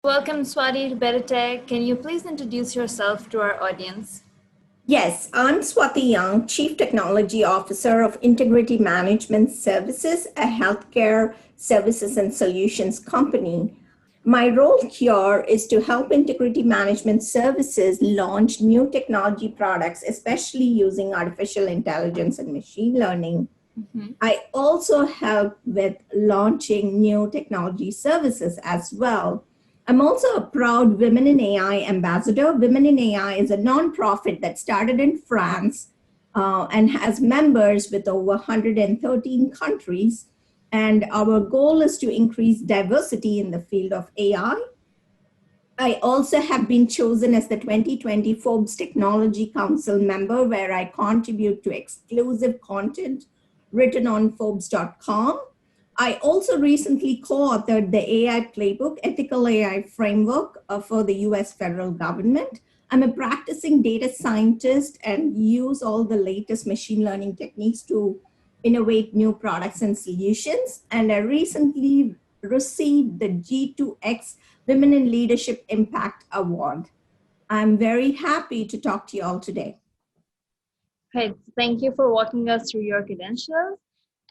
Welcome, Swathi to Better Tech. Can you please introduce yourself to our audience? Yes, I'm Swathi Young, Chief Technology Officer of Integrity Management Services, a healthcare services and solutions company. My role here is to help Integrity Management Services launch new technology products, especially using artificial intelligence and machine learning. I also help with launching new technology services as well. I'm also a proud Women in AI ambassador. Women in AI is a nonprofit that started in France and has members with over 113 countries. And our goal is to increase diversity in the field of AI. I also have been chosen as the 2020 Forbes Technology Council member, where I contribute to exclusive content written on Forbes.com. I also recently co-authored the AI Playbook, Ethical AI Framework for the US federal government. I'm a practicing data scientist and use all the latest machine learning techniques to innovate new products and solutions. And I recently received the G2X Women in Leadership Impact Award. I'm very happy to talk to you all today. Great. Thank you for walking us through your credentials.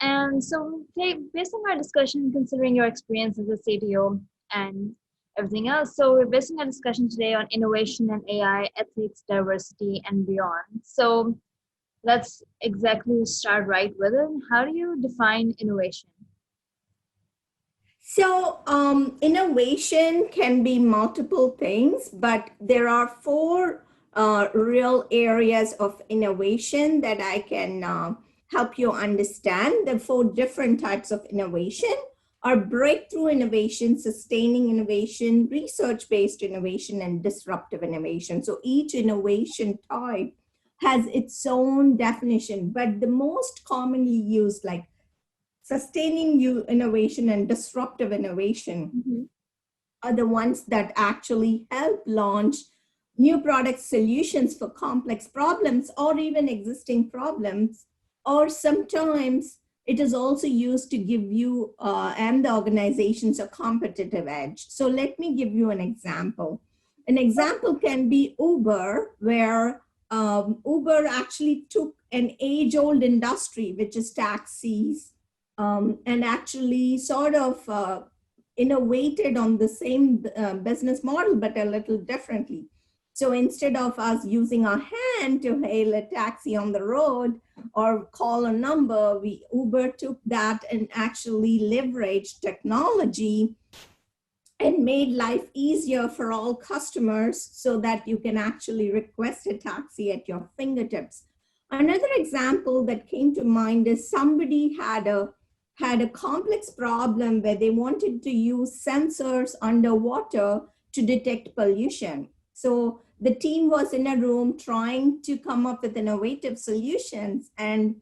And so, based on our discussion, considering your experience as a CTO and everything else, so we're basing our discussion today on innovation and AI, ethics, diversity, and beyond. So let's exactly start right with it. How do you define innovation? So innovation can be multiple things, but there are four real areas of innovation that I can help you understand. The four different types of innovation are breakthrough innovation, sustaining innovation, research-based innovation, and disruptive innovation. So each innovation type has its own definition, but the most commonly used, like sustaining innovation and disruptive innovation, are the ones that actually help launch new product solutions for complex problems or even existing problems. Or sometimes it is also used to give you and the organizations a competitive edge. So let me give you an example. An example can be Uber, where Uber actually took an age-old industry, which is taxis, and actually sort of innovated on the same business model, but a little differently. So instead of us using our hand to hail a taxi on the road or call a number, Uber took that and actually leveraged technology and made life easier for all customers so that you can actually request a taxi at your fingertips. Another example that came to mind is somebody had a complex problem where they wanted to use sensors underwater to detect pollution. So the team was in a room trying to come up with innovative solutions. And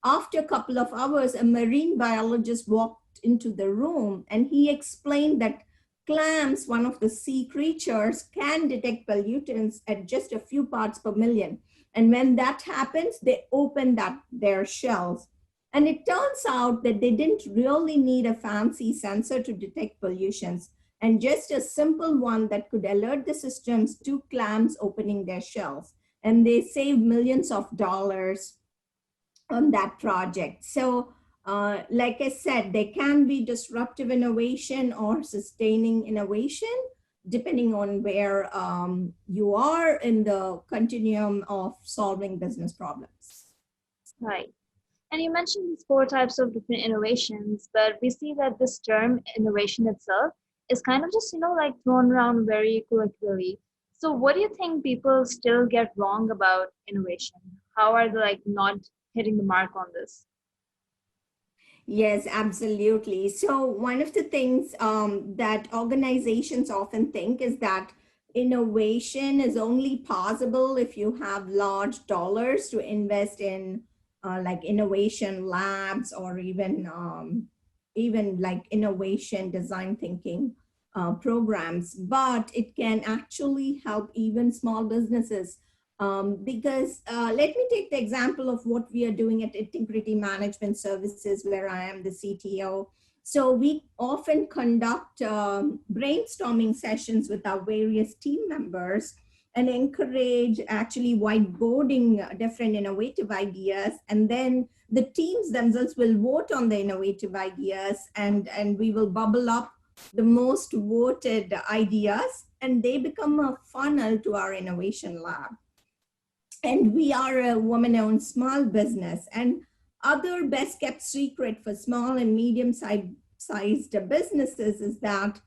after a couple of hours, a marine biologist walked into the room and he explained that clams, one of the sea creatures, can detect pollutants at just a few parts per million. And when that happens, they open up their shells. And it turns out that they didn't really need a fancy sensor to detect pollutions, and just a simple one that could alert the systems to clams opening their shells. And they saved millions of dollars on that project. So like I said, there can be disruptive innovation or sustaining innovation, depending on where you are in the continuum of solving business problems. Right. And you mentioned these four types of different innovations, but we see that this term innovation itself is kind of just, like thrown around very colloquially. So what do you think people still get wrong about innovation? How are they like not hitting the mark on this? Yes, absolutely. So one of the things that organizations often think is that innovation is only possible if you have large dollars to invest in like innovation labs or even like innovation design thinking programs. But it can actually help even small businesses because let me take the example of what we are doing at Integrity Management Services, where I am the CTO. So we often conduct brainstorming sessions with our various team members and encourage actually whiteboarding different innovative ideas. And then the teams themselves will vote on the innovative ideas, and we will bubble up the most voted ideas, and they become a funnel to our innovation lab. And we are a woman-owned small business. And other best kept secret for small and medium-sized businesses is that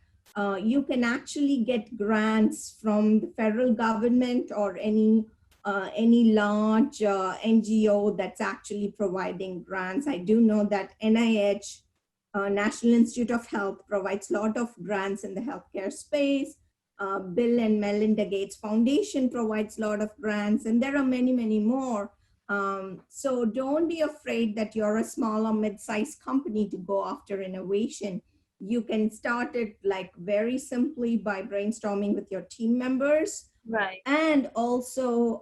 you can actually get grants from the federal government or any large NGO that's actually providing grants. I do know that NIH, National Institute of Health, provides a lot of grants in the healthcare space. Bill and Melinda Gates Foundation provides a lot of grants, and there are many, many more. So don't be afraid that you're a small or mid-sized company to go after innovation. You can start it like very simply by brainstorming with your team members, Right. and also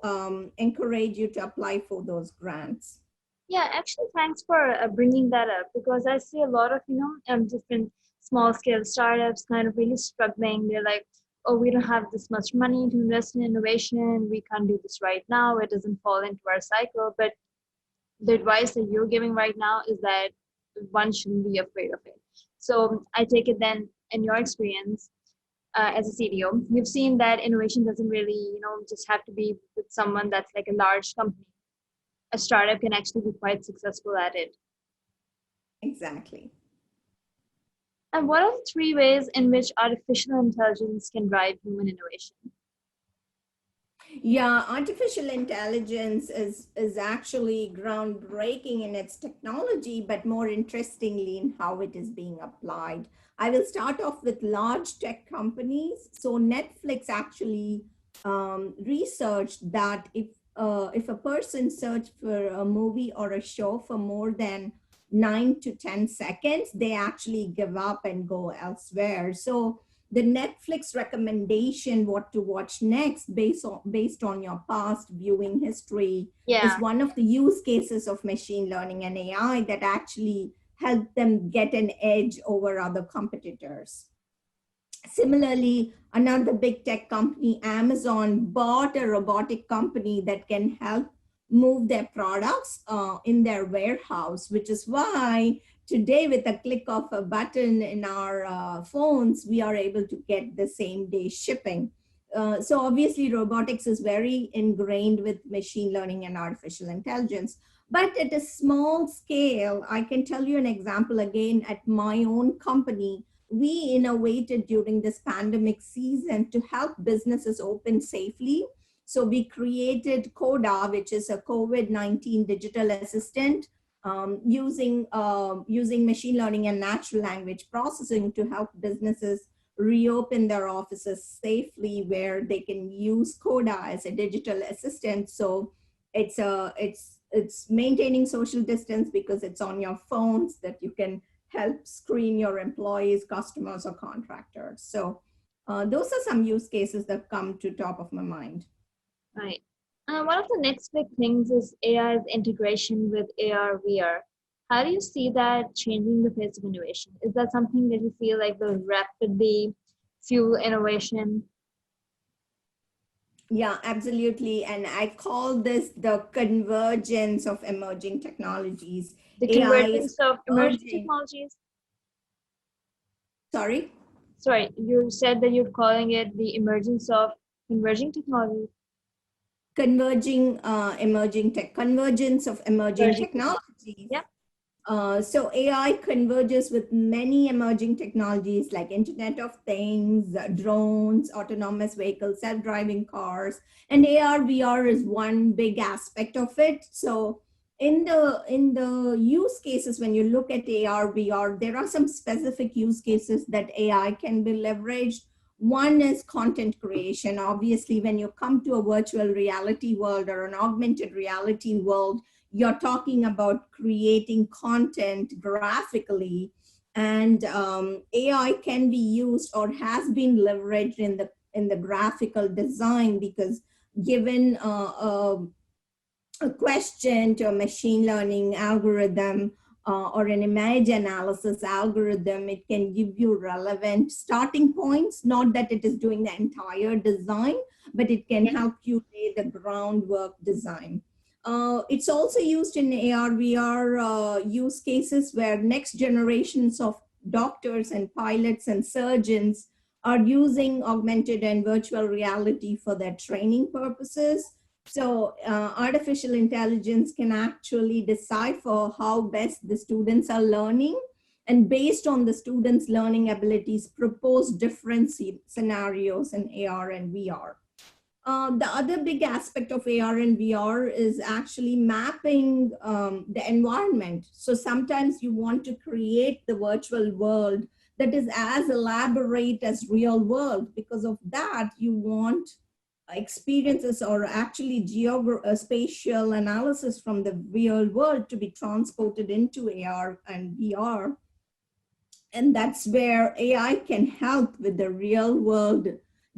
encourage you to apply for those grants. Yeah, actually, thanks for bringing that up, because I see a lot of, different small scale startups kind of really struggling. They're like, oh, we don't have this much money to invest in innovation. We can't do this right now. It doesn't fall into our cycle. But the advice that you're giving right now is that one shouldn't be afraid of it. So I take it then, in your experience as a CDO, you've seen that innovation doesn't really, just have to be with someone that's like a large company. A startup can actually be quite successful at it. Exactly. And what are the three ways in which artificial intelligence can drive human innovation? Yeah, artificial intelligence is actually groundbreaking in its technology, but more interestingly in how it is being applied. I will start off with large tech companies. So Netflix actually researched that if a person searched for a movie or a show for more than 9 to 10 seconds, they actually give up and go elsewhere. So the Netflix recommendation what to watch next based on your past viewing history is one of the use cases of machine learning and AI that actually help them get an edge over other competitors. Similarly, another big tech company, Amazon, bought a robotic company that can help move their products in their warehouse, which is why today, with a click of a button in our phones, we are able to get the same day shipping. So obviously, robotics is very ingrained with machine learning and artificial intelligence. But at a small scale, I can tell you an example again at my own company. We innovated during this pandemic season to help businesses open safely. So we created CODA, which is a COVID-19 digital assistant, using machine learning and natural language processing to help businesses reopen their offices safely, where they can use CODA as a digital assistant. So it's maintaining social distance because it's on your phones that you can help screen your employees, customers, or contractors. So those are some use cases that come to top of my mind. Right. One of the next big things is AI's integration with AR, VR. How do you see that changing the face of innovation? Is that something that you feel like will rapidly fuel innovation? Yeah, absolutely. And I call this the convergence of emerging technologies. The AI is convergence of emerging converging. technologies? Sorry? Sorry, you said that you're calling it the emergence of converging technologies. Converging convergence of emerging technologies. Yeah. So AI converges with many emerging technologies like Internet of Things, drones, autonomous vehicles, self-driving cars, and AR, VR is one big aspect of it. So in the use cases, when you look at AR, VR, there are some specific use cases that AI can be leveraged. One is content creation. Obviously, when you come to a virtual reality world or an augmented reality world, you're talking about creating content graphically, and AI can be used or has been leveraged in the graphical design, because given a question to a machine learning algorithm, or an image analysis algorithm, it can give you relevant starting points. Not that it is doing the entire design, but it can Yeah. help you lay the groundwork design. It's also used in AR, VR use cases where next generations of doctors and pilots and surgeons are using augmented and virtual reality for their training purposes. So artificial intelligence can actually decipher how best the students are learning, and based on the students' learning abilities, propose different scenarios in AR and VR. The other big aspect of AR and VR is actually mapping the environment. So sometimes you want to create the virtual world that is as elaborate as real world. Because of that, you want experiences or actually spatial analysis from the real world to be transported into AR and VR. And that's where AI can help with the real world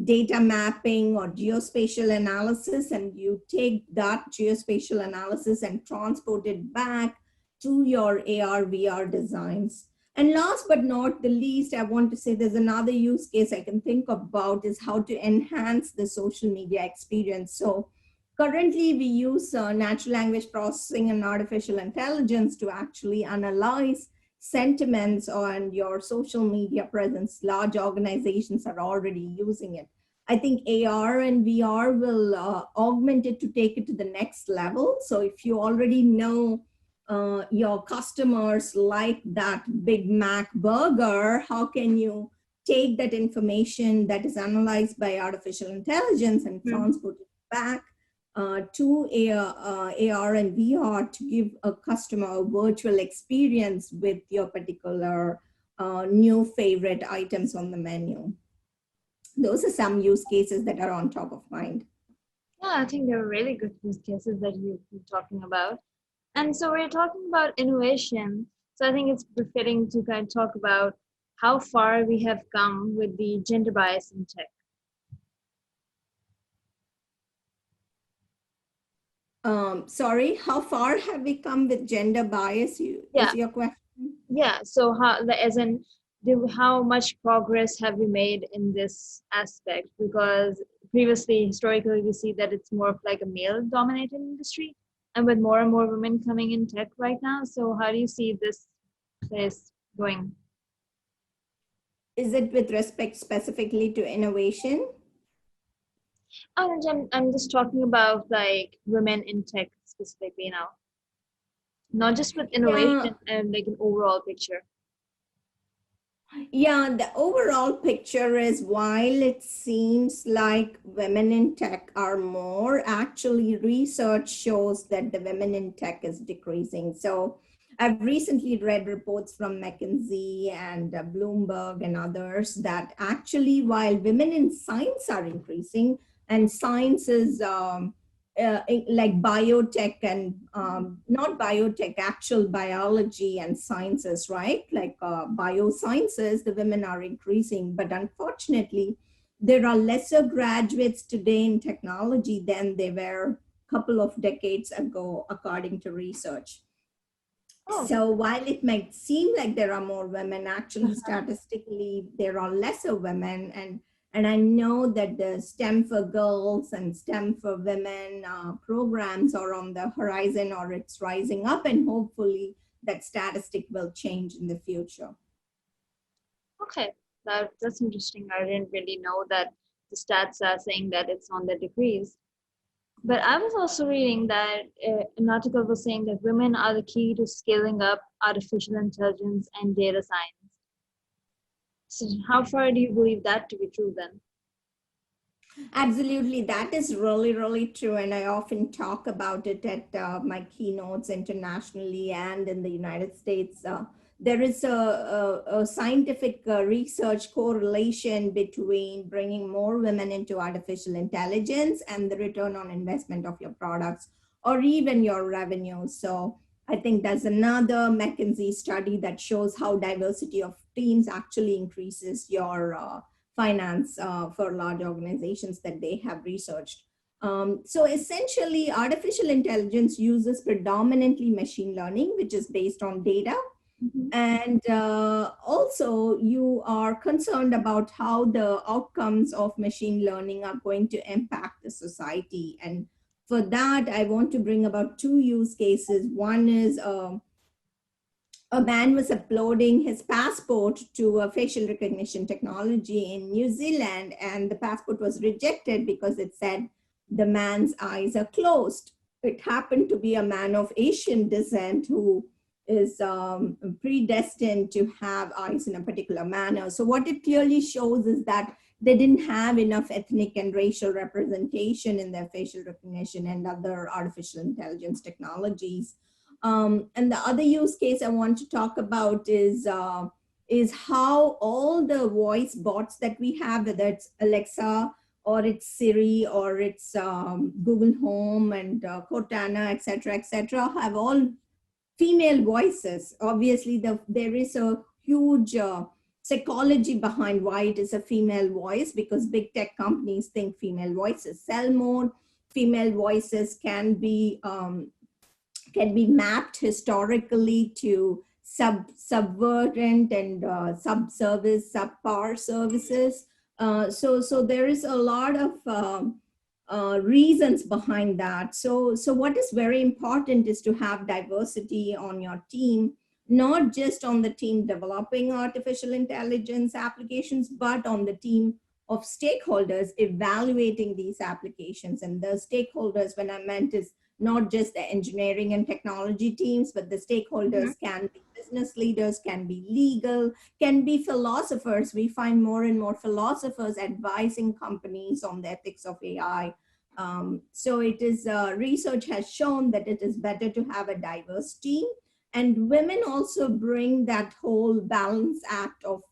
data mapping or geospatial analysis. And you take that geospatial analysis and transport it back to your AR, VR designs. And last but not the least, I want to say there's another use case I can think about is how to enhance the social media experience. So currently we use natural language processing and artificial intelligence to actually analyze sentiments on your social media presence. Large organizations are already using it. I think AR and VR will augment it to take it to the next level. So if you already know your customers like that Big Mac burger, how can you take that information that is analyzed by artificial intelligence and transport it back to AR and VR to give a customer a virtual experience with your particular new favorite items on the menu? Those are some use cases that are on top of mind. Yeah, I think they're really good use cases that you're talking about. And so we're talking about innovation. So I think it's befitting to kind of talk about how far we have come with the gender bias in tech. Sorry, how far have we come with gender bias? Yeah, Is your question? yeah. So as in, how much progress have we made in this aspect? Because previously, historically, we see that it's more of like a male-dominated industry, and with more and more women coming in tech right now. So how do you see this place going? Is it with respect specifically to innovation? I'm just talking about like women in tech specifically, not just with Yeah, innovation and like an overall picture. Yeah, the overall picture is while it seems like women in tech are more, actually research shows that the women in tech is decreasing. So I've recently read reports from McKinsey and Bloomberg and others that actually while women in science are increasing, and science is like biotech and not biotech, actual biology and sciences, right? Like biosciences, the women are increasing. But unfortunately, there are lesser graduates today in technology than they were a couple of decades ago, according to research. Oh, So while it might seem like there are more women, actually statistically there are lesser women, and I know that the STEM for girls and STEM for women programs are on the horizon, or it's rising up, and hopefully that statistic will change in the future. okay. That's interesting. I didn't really know that the stats are saying that it's on the decrease. But I was also reading that an article was saying that women are the key to scaling up artificial intelligence and data science. So how far do you believe that to be true then? Absolutely, that is really, really true. And I often talk about it at my keynotes internationally and in the United States. There is a scientific research correlation between bringing more women into artificial intelligence and the return on investment of your products or even your revenue. So I think there's another McKinsey study that shows how diversity of teams actually increases your finance for large organizations that they have researched. So essentially, artificial intelligence uses predominantly machine learning, which is based on data. Mm-hmm. And also, you are concerned about how the outcomes of machine learning are going to impact the society. And for that, I want to bring about two use cases. One is a man was uploading his passport to a facial recognition technology in New Zealand, and the passport was rejected because it said the man's eyes are closed. It happened to be a man of Asian descent who is predestined to have eyes in a particular manner. So, what it clearly shows is that they didn't have enough ethnic and racial representation in their facial recognition and other artificial intelligence technologies. And the other use case I want to talk about is how all the voice bots that we have, whether it's Alexa or it's Siri or it's Google Home and Cortana, et cetera, have all female voices. Obviously, there is a huge psychology behind why it is a female voice, because big tech companies think female voices sell more. Female voices can be mapped historically to subvertent and subpar services. So there is a lot of reasons behind that. So what is very important is to have diversity on your team, not just on the team developing artificial intelligence applications, but on the team of stakeholders evaluating these applications. And the stakeholders, when I meant, is not just the engineering and technology teams, but the stakeholders can be business leaders, can be legal, can be philosophers. We find more and more philosophers advising companies on the ethics of AI. So it is, research has shown that it is better to have a diverse team. And women also bring that whole balance act of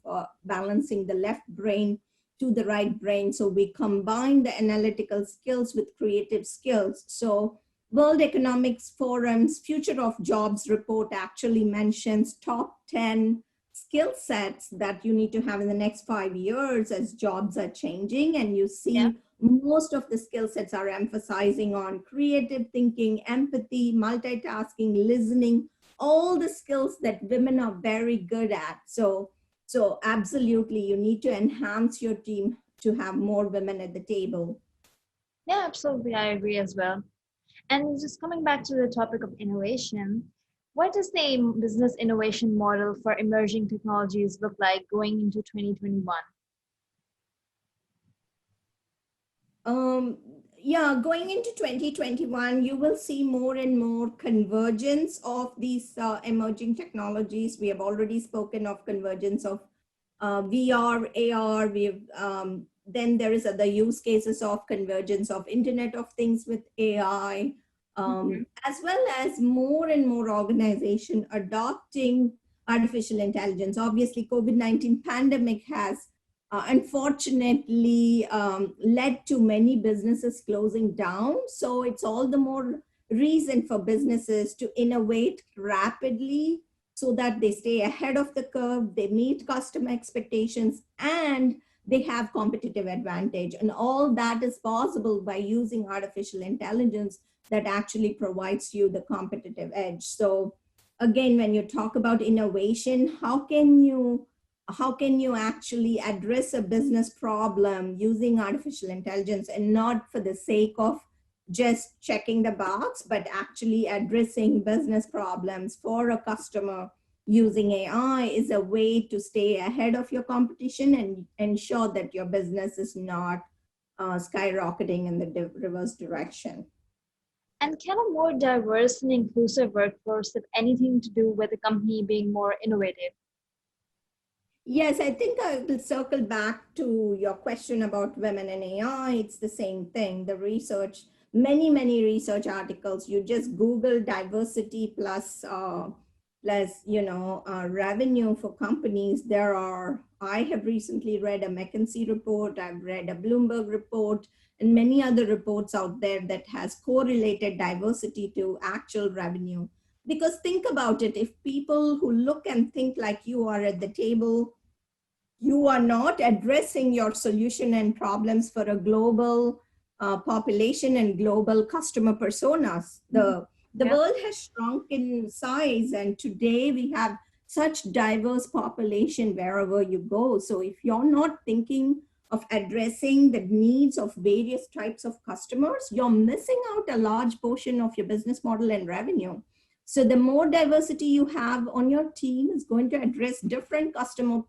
balancing the left brain to the right brain. So we combine the analytical skills with creative skills. So World Economics Forum's Future of Jobs report actually mentions top 10 skill sets that you need to have in the next 5 years as jobs are changing. And you see most of the skill sets are emphasizing on creative thinking, empathy, multitasking, listening, all the skills that women are very good at. So absolutely, you need to enhance your team to have more women at the table. Yeah, absolutely. I agree as well. And just coming back to the topic of innovation, what does the business innovation model for emerging technologies look like going into 2021? Yeah, going into 2021, you will see more and more convergence of these emerging technologies. We have already spoken of convergence of VR, AR. Then there is other use cases of convergence of Internet of Things with AI, as well as more and more organization adopting artificial intelligence. Obviously, COVID-19 pandemic has unfortunately led to many businesses closing down. So it's all the more reason for businesses to innovate rapidly so that they stay ahead of the curve, they meet customer expectations, and they have competitive advantage. And all that is possible by using artificial intelligence that actually provides you the competitive edge. So again, when you talk about innovation, how can you actually address a business problem using artificial intelligence, and not for the sake of just checking the box, but actually addressing business problems for a customer using AI is a way to stay ahead of your competition and ensure that your business is not skyrocketing in the reverse direction. And can a more diverse and inclusive workforce have anything to do with a company being more innovative? Yes, I think I will circle back to your question about women and AI. It's the same thing. The research, many research articles, you just Google diversity plus revenue for companies. I have recently read a McKinsey report, I've read a Bloomberg report, and many other reports out there that has correlated diversity to actual revenue. Because think about it, if people who look and think like you are at the table, you are not addressing your solution and problems for a global population and global customer personas. The Yeah. world has shrunk in size, and today we have such diverse population wherever you go. So if you're not thinking of addressing the needs of various types of customers, you're missing out a large portion of your business model and revenue. So the more diversity you have on your team is going to address different customer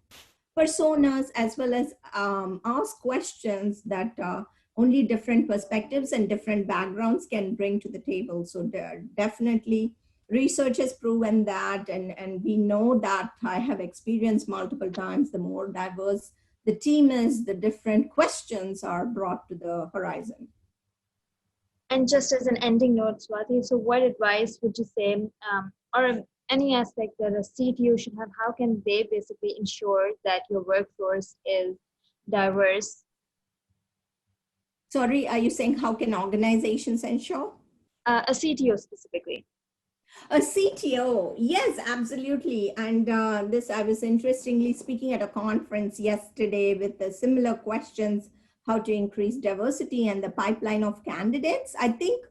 personas, as well as ask questions that only different perspectives and different backgrounds can bring to the table. So there definitely research has proven that, and we know that. I have experienced multiple times, the more diverse the team is, the different questions are brought to the horizon. And just as an ending note, Swathi, so what advice would you say, or any aspect that a CTO should have? How can they basically ensure that your workforce is diverse? Sorry, are you saying how can organizations ensure? A CTO specifically. A CTO, yes, absolutely. And this, I was interestingly speaking at a conference yesterday with the similar questions, how to increase diversity and the pipeline of candidates. I think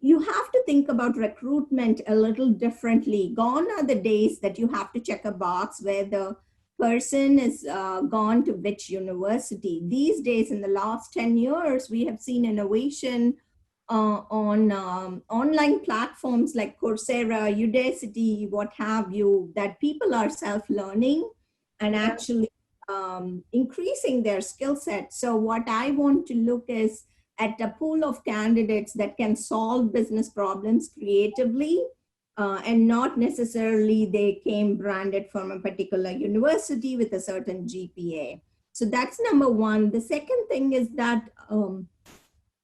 you have to think about recruitment a little differently. Gone are the days that you have to check a box where the person is gone to which university. These days, in the last 10 years, we have seen innovation on online platforms like Coursera, Udacity, what have you, that people are self-learning and Yeah. actually increasing their skill set. So what I want to look is at a pool of candidates that can solve business problems creatively, and not necessarily they came branded from a particular university with a certain GPA. So that's number one. The second thing is that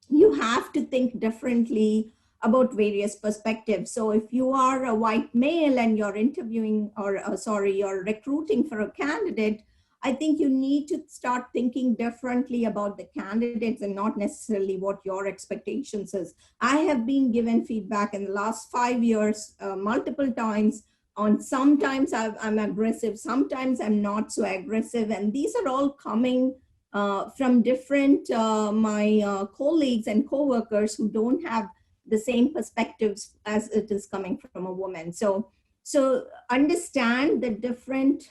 you have to think differently about various perspectives. So if you are a white male and you're interviewing, or you're recruiting for a candidate, I think you need to start thinking differently about the candidates and not necessarily what your expectations is. I have been given feedback in the last 5 years multiple times on sometimes I'm aggressive, sometimes I'm not so aggressive. And these are all coming from different my colleagues and coworkers who don't have the same perspectives as it is coming from a woman. So understand the different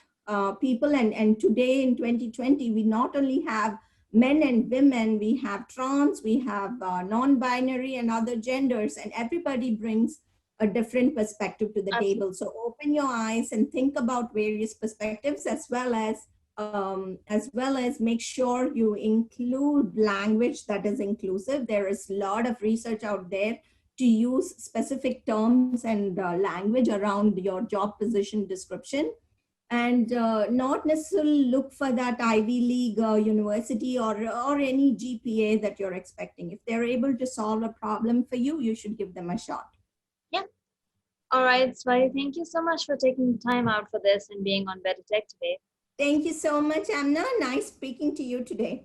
people, and today in 2020 we not only have men and women, we have trans, we have non-binary and other genders, and everybody brings a different perspective to the table. So open your eyes and think about various perspectives, as well as make sure you include language that is inclusive. There is a lot of research out there to use specific terms and language around your job position description, and not necessarily look for that Ivy League university or any GPA that you're expecting. If they're able to solve a problem for you, you should give them a shot. Yeah. All right, Swathi, thank you so much for taking the time out for this and being on Better Tech today. Thank you so much, Amna. Nice speaking to you today.